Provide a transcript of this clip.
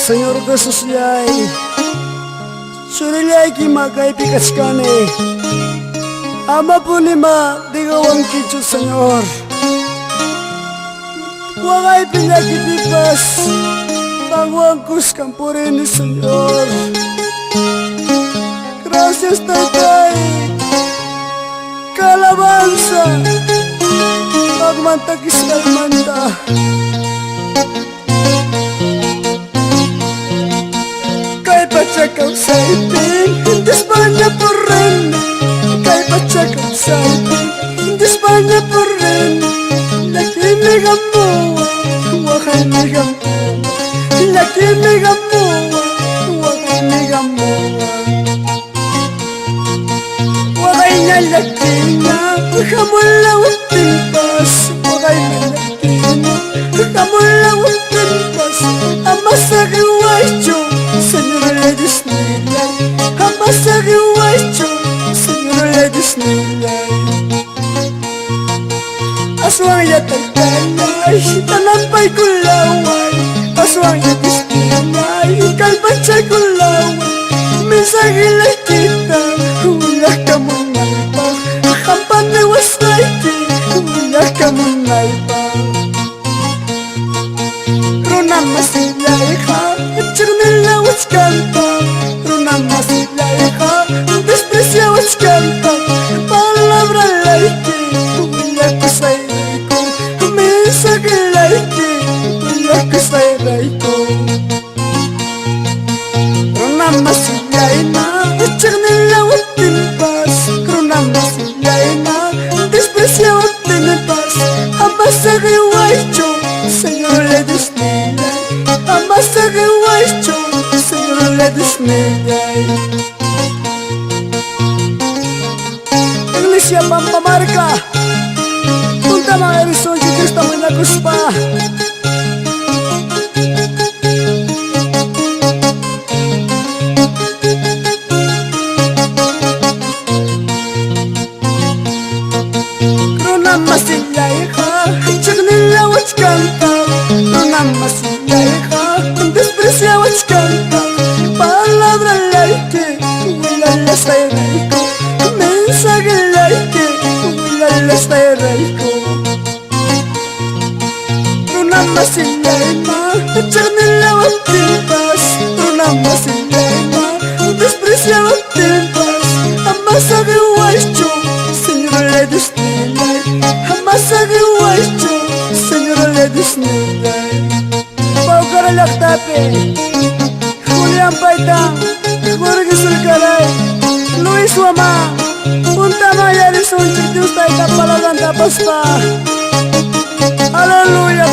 Señor Jesús yay Suriyay ki magay pikachkane Ama punima digawang kichu Señor Wangay pinakitipas Pangwangkus kampurini Señor Gracias Tatay Kalabanza Magmantakis kalmanta Kay pachakaw sa ipin Hindi Espanya po rin Kay pachakaw sa ipin Hindi Espanya po rin Nakimigan mo Wakimigan mo Nakimigan mo Wakimigan mo Wakay na lakina Kamula utimpas Wakay na lakina Kamula utimpas Amasaki wacho Señor Ladies Nilay Amasaki wacho Señor Ladies Nilay Aswang yataltalay Tanampay kulaway Aswang Ladies Nilay Kalpachay kulaway Mensagilay kita Wala ka mong nalpang Kampaniwas na iti Wala ka mong nalpang Runa masilay ka Chirnila what's kanta Runa masilay ka Desprecia what's kanta Palabra laiki Wala ko sa iray ko Mensahe laiki Wala ko sa iray ko Runa masilay na Chirnila what's timpas Runa masilay na Desprecia what's timpas Amasahe wacho Señor Ladies Nilay Amasahe wacho Señor Ladies Nilay Iglesia Pampamarca Punta mga Erizon Cristo Manakuspa Runa masilay ka Chirnila what's kanta Runa masilay ka Desprecia what's kanta Palabra laiki Wala la sa iray ko Mensahe laiki Wala la sa iray ko Runa masilay na Chirnila what's timpas Runa masilay na Desprecia what's timpas Amasahe wacho Señor Ladies Nilay Amasahe wacho Señor Ladies Nilay Pau karalak tape Julian Paitang Jorge Sulcaray Luis Wama Punta Maya Rizon Chitus Taita Palagan Tapaspa Aleluya